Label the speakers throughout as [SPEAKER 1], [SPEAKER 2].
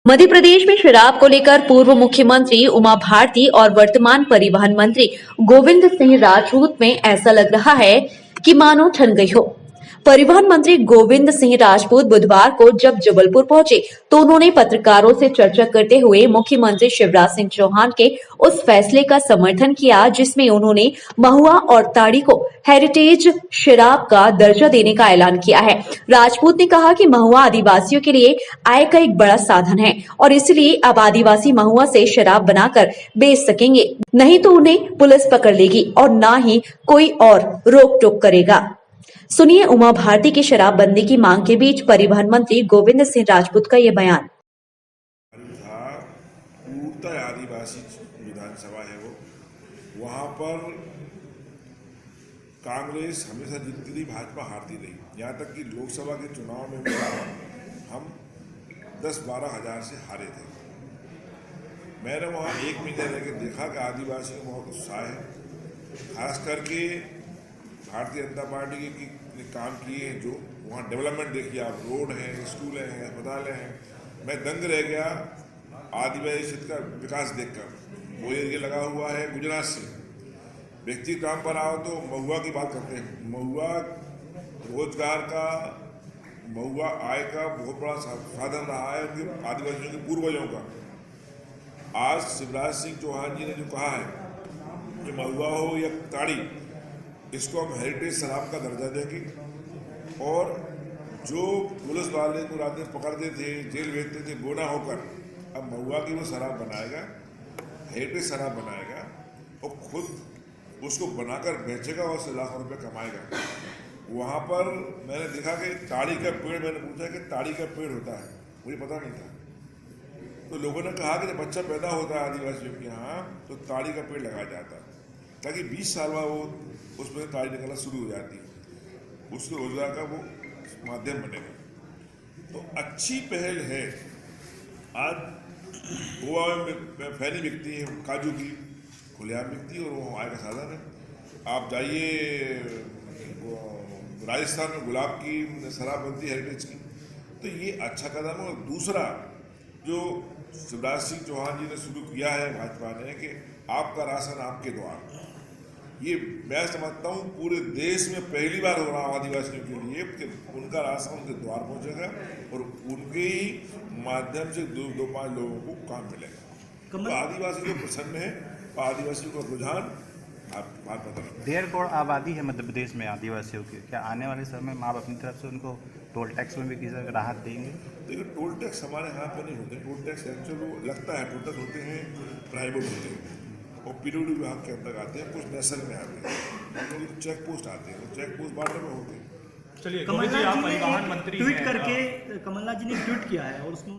[SPEAKER 1] मध्य प्रदेश में शराब को लेकर पूर्व मुख्यमंत्री उमा भारती और वर्तमान परिवहन मंत्री गोविंद सिंह राजपूत में ऐसा लग रहा है कि मानो ठन गई हो। परिवहन मंत्री गोविंद सिंह राजपूत बुधवार को जब जबलपुर पहुंचे तो उन्होंने पत्रकारों से चर्चा करते हुए मुख्यमंत्री शिवराज सिंह चौहान के उस फैसले का समर्थन किया जिसमें उन्होंने महुआ और ताड़ी को हेरिटेज शराब का दर्जा देने का ऐलान किया है। राजपूत ने कहा कि महुआ आदिवासियों के लिए आय का एक बड़ा साधन है और इसलिए अब आदिवासी महुआ से शराब बनाकर बेच सकेंगे, नहीं तो उन्हें पुलिस पकड़ लेगी और ना ही कोई और रोक टोक करेगा। सुनिए उमा भारती की शराबबंदी की मांग के बीच परिवहन मंत्री गोविंद सिंह राजपूत का ये बयान।
[SPEAKER 2] पूर्णतः आदिवासी विधानसभा है वो, वहाँ पर कांग्रेस हमेशा जीतती रही, भाजपा हारती रही। यहाँ तक कि लोकसभा के चुनाव में हम 10-12 हज़ार से हारे थे। मैंने वहाँ 1 महीने रह के देखा कि आदिवासियों में बहुत उत्साह है, खास करके भारतीय जनता पार्टी के काम किए हैं जो वहाँ डेवलपमेंट देखिए आप, रोड हैं, स्कूल हैं, अस्पताल हैं। मैं दंग रह गया आदिवासी क्षेत्र का विकास देखकर। वो एरिया लगा हुआ है गुजरात से, व्यक्ति काम पर आओ तो महुआ की बात करते हैं। महुआ रोजगार का, महुआ आय का बहुत बड़ा साधन रहा है उनके आदिवासियों के पूर्वजों का। आज शिवराज सिंह चौहान जी ने जो कहा है कि महुआ हो या ताड़ी, इसको हम हेरिटेज शराब का दर्जा देंगे और जो पुलिस वाले को रात में पकड़ते थे, जेल भेजते थे गोना होकर, अब महुआ की वो शराब बनाएगा, हेरिटेज शराब बनाएगा और खुद उसको बनाकर बेचेगा और उससे लाखों रुपये कमाएगा। वहाँ पर मैंने देखा कि ताड़ी का पेड़, मैंने पूछा कि ताड़ी का पेड़ होता है, मुझे पता नहीं था। तो लोगों ने कहा कि जब बच्चा पैदा होता है आदिवासियों के यहाँ तो ताड़ी का पेड़ लगाया जाता है ताकि 20 साल बाद वो उसमें ताड़ी निकलना शुरू हो जाती है, उसके रोजगार का वो माध्यम बनेगा। तो अच्छी पहल है। आज गोवा में फैली बिकती है काजू की, खुलेआम बिकती है और वो आय का साधन है। आप जाइए राजस्थान में गुलाब की शराब बनती है हेरिटेज की, तो ये अच्छा कदम है। और दूसरा जो शिवराज सिंह चौहान जी ने शुरू किया है भाजपा ने कि आपका राशन आपके द्वार, ये मैं समझता हूँ पूरे देश में पहली बार हो रहा है आदिवासियों के लिए कि उनका राशन उनके द्वार पहुँचेगा और उनके ही माध्यम से 2-5 लोगों को काम मिलेगा। तो आदिवासी जो प्रसन्न है, आदिवासियों का रुझान आप
[SPEAKER 3] 1.5 करोड़ आबादी है मध्य प्रदेश में आदिवासियों की, क्या आने वाले समय में आप अपनी तरफ से उनको टोल टैक्स में भी किसी तरह राहत देंगे?
[SPEAKER 2] देखिए टोल टैक्स हमारे हाथ में नहीं होते। टोल टैक्स एक्चुअली लगता है, टोल टैक्स होते हैं प्राइवेट होते हैं और पीडब्ल्यूडी विभाग के अंदर आते हैं, कुछ नेशनल में आते हैं, चेक पोस्ट आते हैं, चेक पोस्ट बॉर्डर में होते हैं।
[SPEAKER 4] चलिए कमलनाथ जी परिवहन मंत्री
[SPEAKER 5] ट्वीट करके कमलनाथ जी ने ट्वीट किया है और उसमें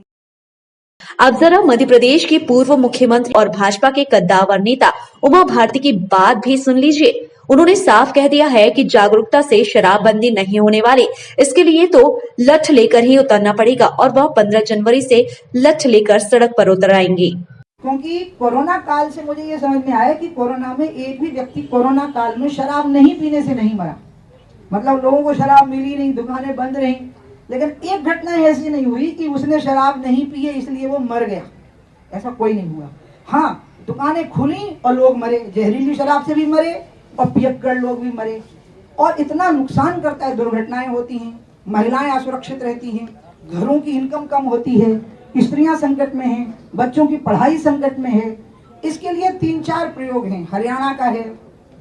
[SPEAKER 1] अब जरा मध्य प्रदेश के पूर्व मुख्यमंत्री और भाजपा के कद्दावर नेता उमा भारती की बात भी सुन लीजिए। उन्होंने साफ कह दिया है कि जागरूकता से शराबबंदी नहीं होने वाली, इसके लिए तो लठ लेकर ही उतरना पड़ेगा और वह 15 जनवरी से लठ लेकर सड़क पर उतर आएंगे।
[SPEAKER 6] क्योंकि कोरोना काल से मुझे ये समझ में आया कि कोरोना में एक भी व्यक्ति कोरोना काल में शराब नहीं पीने से नहीं मरा। मतलब लोगों को शराब मिली नहीं, दुकानें बंद रहीं, लेकिन एक घटना ऐसी नहीं हुई कि उसने शराब नहीं पी है इसलिए वो मर गया, ऐसा कोई नहीं हुआ। हाँ, दुकानें खुली और लोग मरे, जहरीली शराब से भी मरे और पियक्कड़ लोग भी मरे। और इतना नुकसान करता है, दुर्घटनाएं होती हैं, महिलाएं असुरक्षित रहती हैं, घरों की इनकम कम होती है, स्त्रियां संकट में हैं, बच्चों की पढ़ाई संकट में है। इसके लिए 3-4 प्रयोग हैं। हरियाणा का है,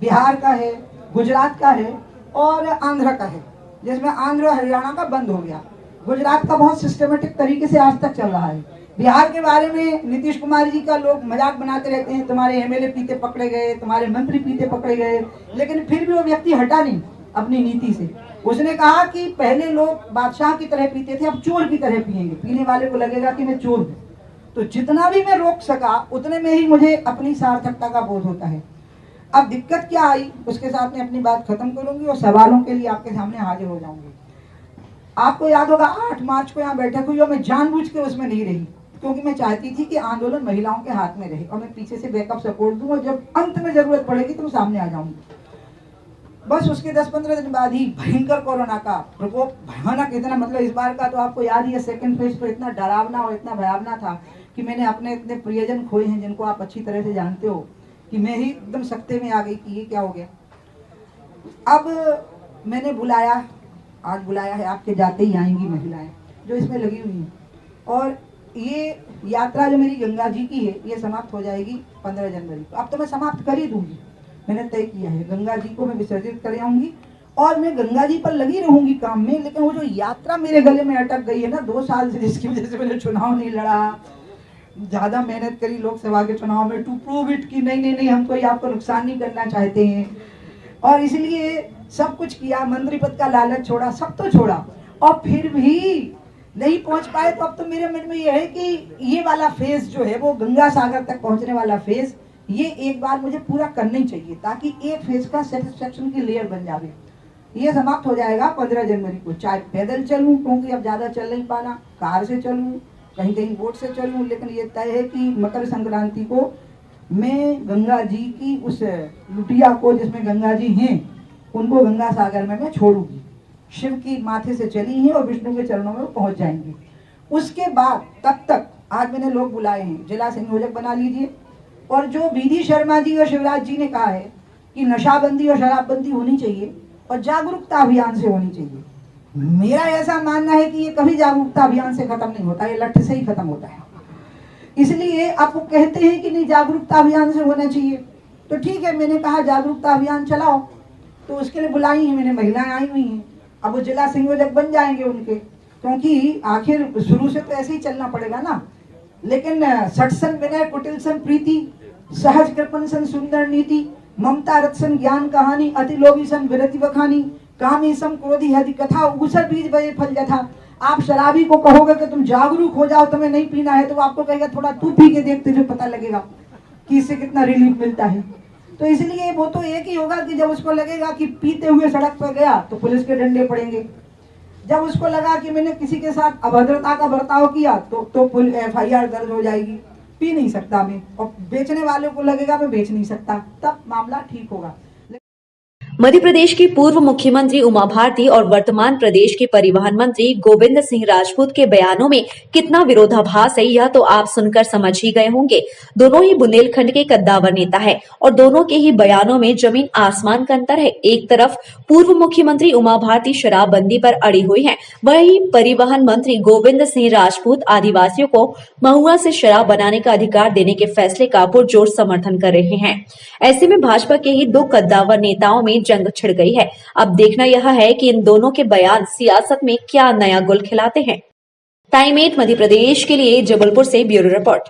[SPEAKER 6] बिहार का है, गुजरात का है और आंध्र का है, जिसमें आंध्र और हरियाणा का बंद हो गया। गुजरात का बहुत सिस्टमेटिक तरीके से आज तक चल रहा है। बिहार के बारे में नीतीश कुमार जी का लोग मजाक बनाते रहते हैं, तुम्हारे एमएलए पीते पकड़े गए, तुम्हारे मंत्री पीते पकड़े गए, लेकिन फिर भी वो व्यक्ति हटा नहीं अपनी नीति से। उसने कहा कि पहले लोग बादशाह की तरह पीते थे, अब चोर की तरह पिएंगे, पीने वाले को लगेगा कि मैं चोर हूँ। तो जितना भी मैं रोक सका उतने में ही मुझे अपनी सार्थकता का बोध होता है। अब दिक्कत क्या आई उसके साथ में अपनी बात खत्म करूंगी और सवालों के लिए आपके सामने हाजिर हो जाऊंगी। आपको याद होगा 8 मार्च को यहाँ बैठक हुई और मैं जानबूझ के उसमें नहीं रही क्योंकि मैं चाहती थी कि आंदोलन महिलाओं के हाथ में रहे और मैं पीछे से बैकअप सपोर्ट दूं और जब अंत में जरूरत पड़ेगी तो मैं सामने आ जाऊंगी। बस उसके 10-15 दिन बाद ही भयंकर कोरोना का प्रकोप भयानक, इतना मतलब इस बार का तो आपको याद ही है, सेकंड फेज तो इतना डरावना और इतना भयावना था कि मैंने अपने इतने प्रियजन खोए हैं जिनको आप अच्छी तरह से जानते हो, कि मैं ही एकदम सकते में आ गई कि ये क्या हो गया। अब मैंने बुलाया, आज बुलाया है, आपके जाते ही आएंगी महिलाएं जो इसमें लगी हुई हैं, और ये यात्रा जो मेरी गंगा जी की है ये समाप्त हो जाएगी 15 जनवरी को। अब तो मैं समाप्त कर ही दूंगी, मैंने तय किया है, गंगा जी को मैं विसर्जित कर आऊंगी और मैं गंगा जी पर लगी रहूंगी काम में। लेकिन वो जो यात्रा मेरे गले में अटक गई है ना 2 साल से, जिसकी वजह से मैंने चुनाव नहीं लड़ा, ज्यादा मेहनत करी लोकसभा के चुनाव में टू प्रूव इट कि नहीं हम कोई आपको नुकसान नहीं करना चाहते हैं, और इसलिए सब कुछ किया, मंत्री पद का लालच छोड़ा, सब तो छोड़ा, और फिर भी नहीं पहुंच पाए। तो अब तो मेरे मन में ये है कि ये वाला फेज जो है वो गंगा सागर तक पहुंचने वाला फेज, ये एक बार मुझे पूरा करना ही चाहिए ताकि एक फेज का सेटिस्फेक्शन की लेयर बन जाए। ये समाप्त हो जाएगा 15 जनवरी को, चाहे पैदल चलूं क्योंकि अब ज्यादा चल नहीं पाना, कार से चलूं, कहीं कहीं बोट से चलूं, लेकिन ये तय है कि मकर संक्रांति को मैं गंगा जी की उस लुटिया को जिसमें गंगा जी हैं उनको गंगा सागर में मैं छोड़ूंगी। शिव की माथे से चली हैं और विष्णु के चरणों में वो पहुंच जाएंगी। उसके बाद तब तक आज मैंने लोग बुलाए हैं, जिला संयोजक बना लीजिए, और जो बीडी शर्मा जी और शिवराज जी ने कहा है कि नशाबंदी और शराबबंदी होनी चाहिए और जागरूकता अभियान से होनी चाहिए, मेरा ऐसा मानना है कि ये कभी जागरूकता अभियान से खत्म नहीं होता, ये लठ से ही खत्म होता है। इसलिए आप वो कहते हैं कि नहीं जागरूकता अभियान से होना चाहिए, तो ठीक है, मैंने कहा जागरूकता अभियान चलाओ, तो उसके लिए बुलाई है मैंने, महिलाएं आई हुई हैं, अब वो जिला संयोजक बन जाएंगे उनके, क्योंकि आखिर शुरू से तो ऐसे ही चलना पड़ेगा ना। लेकिन सटसन विनय कुटिल सन प्रीति, सहज कृपन सन सुंदर नीति, ममता रत्सन ज्ञान कहानी, अति लोभी सन विरति बखानी, कामी सम क्रोधी हदि कथा, उगसर बीज बजे फल जथा। आप शराबी को कहोगे कि तुम जागरूक हो जाओ, तुम्हें नहीं पीना है, तो वो आपको कहेगा थोड़ा तू पी के देख, तुझे पता लगेगा कि इससे कितना रिलीफ मिलता है। तो इसलिए वो तो एक ही होगा कि जब उसको लगेगा कि पीते हुए सड़क पर गया तो पुलिस के डंडे पड़ेंगे, जब उसको लगा कि मैंने किसी के साथ अभद्रता का बर्ताव किया तो FIR दर्ज हो जाएगी, पी नहीं सकता मैं, और बेचने वाले को लगेगा मैं बेच नहीं सकता, तब मामला ठीक होगा।
[SPEAKER 1] मध्य प्रदेश की पूर्व मुख्यमंत्री उमा भारती और वर्तमान प्रदेश के परिवहन मंत्री गोविंद सिंह राजपूत के बयानों में कितना विरोधाभास है यह तो आप सुनकर समझ ही गए होंगे। दोनों ही बुंदेलखंड के कद्दावर नेता है और दोनों के ही बयानों में जमीन आसमान का अंतर है। एक तरफ पूर्व मुख्यमंत्री उमा भारती शराबबंदी पर अड़ी हुई हैं, वहीं परिवहन मंत्री गोविंद सिंह राजपूत आदिवासियों को महुआ से शराब बनाने का अधिकार देने के फैसले का पुरजोर समर्थन कर रहे हैं। ऐसे में भाजपा के ही दो कद्दावर नेताओं में जंग छिड़ गई है। अब देखना यह है कि इन दोनों के बयान सियासत में क्या नया गुल खिलाते हैं। टाइम 8 मध्य प्रदेश के लिए जबलपुर से ब्यूरो रिपोर्ट।